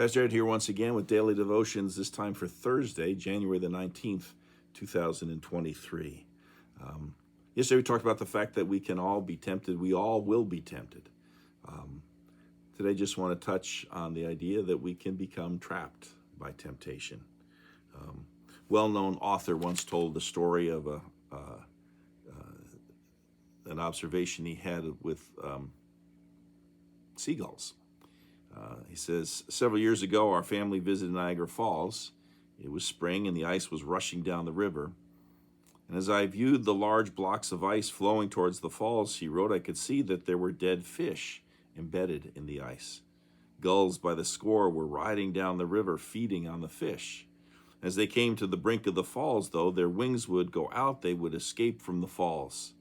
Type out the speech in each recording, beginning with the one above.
Pastor Ed here once again with Daily Devotions, this time for Thursday, January the 19th, 2023. Yesterday we talked about the fact that we can all be tempted. We all will be tempted. Today just want to touch on the idea that we can become trapped by temptation. Well-known author once told the story of an observation he had with seagulls. He says, several years ago, our family visited Niagara Falls. It was spring and the ice was rushing down the river. And as I viewed the large blocks of ice flowing towards the falls, he wrote, I could see that there were dead fish embedded in the ice. Gulls by the score were riding down the river, feeding on the fish. As they came to the brink of the falls, though, their wings would go out, they would escape from the falls.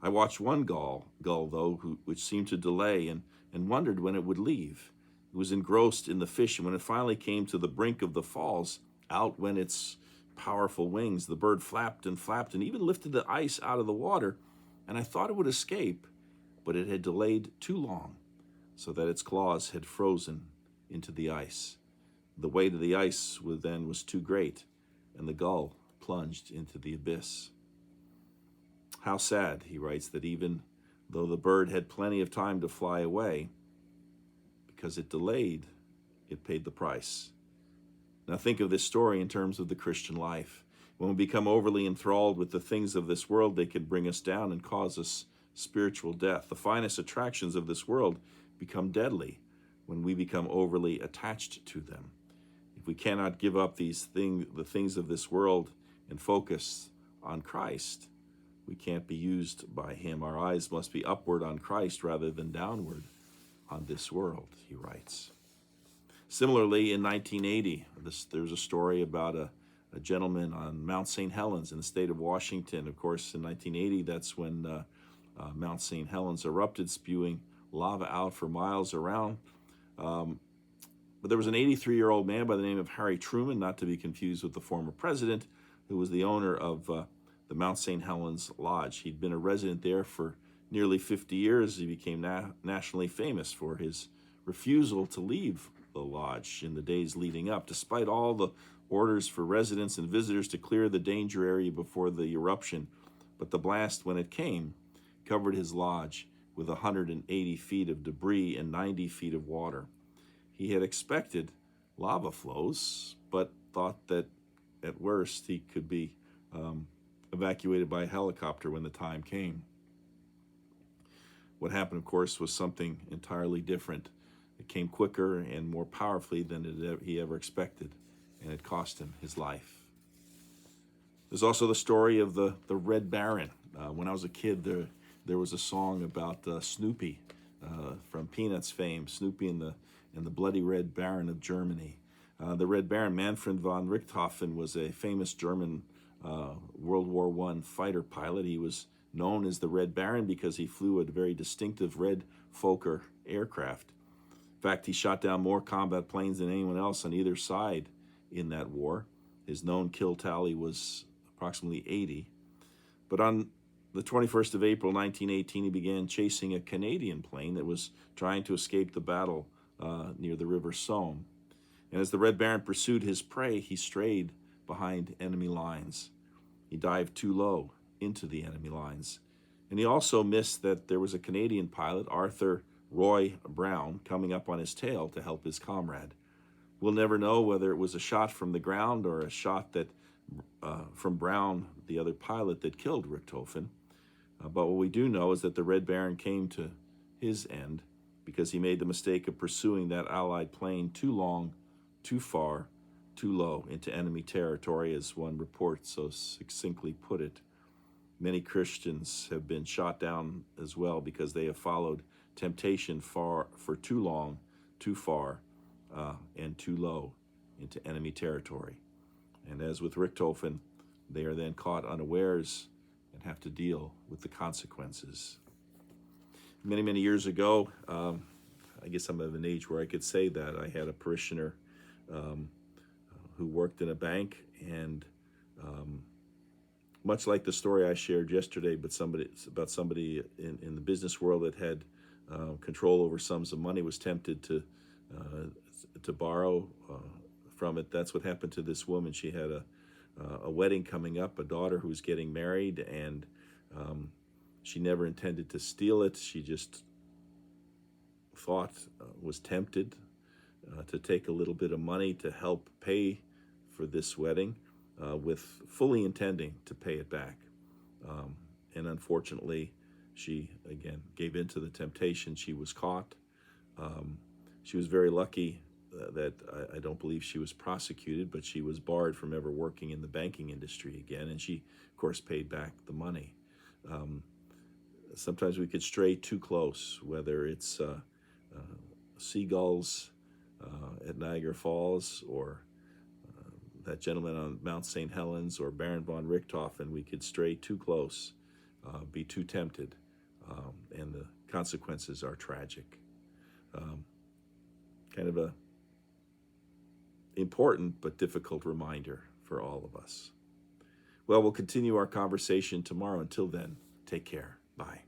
I watched one gull though, which seemed to delay and wondered when it would leave. It was engrossed in the fish, and when it finally came to the brink of the falls, out went its powerful wings. The bird flapped and even lifted the ice out of the water, and I thought it would escape, but it had delayed too long, so that its claws had frozen into the ice. The weight of the ice was too great, and the gull plunged into the abyss. How sad, he writes, that even though the bird had plenty of time to fly away, because it delayed, it paid the price. Now think of this story in terms of the Christian life. When we become overly enthralled with the things of this world, they can bring us down and cause us spiritual death. The finest attractions of this world become deadly when we become overly attached to them. If we cannot give up the things of this world and focus on Christ, we can't be used by him. Our eyes must be upward on Christ rather than downward on this world, he writes. Similarly, in 1980, there's a story about a gentleman on Mount St. Helens in the state of Washington. Of course, in 1980, that's when Mount St. Helens erupted, spewing lava out for miles around. But there was an 83-year-old man by the name of Harry Truman, not to be confused with the former president, who was the owner of the Mount St. Helens Lodge. He'd been a resident there for nearly 50 years. He became nationally famous for his refusal to leave the lodge in the days leading up, despite all the orders for residents and visitors to clear the danger area before the eruption. But the blast, when it came, covered his lodge with 180 feet of debris and 90 feet of water. He had expected lava flows, but thought that at worst he could be evacuated by a helicopter when the time came. What happened, of course, was something entirely different. It came quicker and more powerfully than he ever expected, and it cost him his life. There's also the story of the Red Baron. When I was a kid, there was a song about Snoopy from Peanuts fame, Snoopy and the Bloody Red Baron of Germany. The Red Baron, Manfred von Richthofen, was a famous German World War I fighter pilot. He was known as the Red Baron because he flew a very distinctive red Fokker aircraft. In fact, he shot down more combat planes than anyone else on either side in that war. His known kill tally was approximately 80. But on the 21st of April, 1918, he began chasing a Canadian plane that was trying to escape the battle near the River Somme. And as the Red Baron pursued his prey, he strayed behind enemy lines. He dived too low into the enemy lines. And he also missed that there was a Canadian pilot, Arthur Roy Brown, coming up on his tail to help his comrade. We'll never know whether it was a shot from the ground or a shot that from Brown, the other pilot, that killed Richthofen. But what we do know is that the Red Baron came to his end because he made the mistake of pursuing that Allied plane too long, too far, too low into enemy territory, as one report so succinctly put it. Many Christians have been shot down as well because they have followed temptation for too long, too far, and too low into enemy territory. And as with Richthofen, they are then caught unawares and have to deal with the consequences. Many, many years ago, I guess I'm of an age where I could say that, I had a parishioner who worked in a bank, and much like the story I shared yesterday, but somebody in the business world that had control over sums of money, was tempted to to borrow from it. That's what happened to this woman. She had a wedding coming up, a daughter who was getting married, and she never intended to steal it. She just thought, was tempted to take a little bit of money to help pay for this wedding, with fully intending to pay it back. And unfortunately, she, again, gave in to the temptation. She was caught. She was very lucky that I don't believe she was prosecuted, but she was barred from ever working in the banking industry again, and she, of course, paid back the money. Sometimes we could stray too close, whether it's seagulls at Niagara Falls, or that gentleman on Mount St. Helens, or Baron von Richthofen. We could stray too close, be too tempted, and the consequences are tragic. Kind of a important but difficult reminder for all of us. Well, we'll continue our conversation tomorrow. Until then, take care. Bye.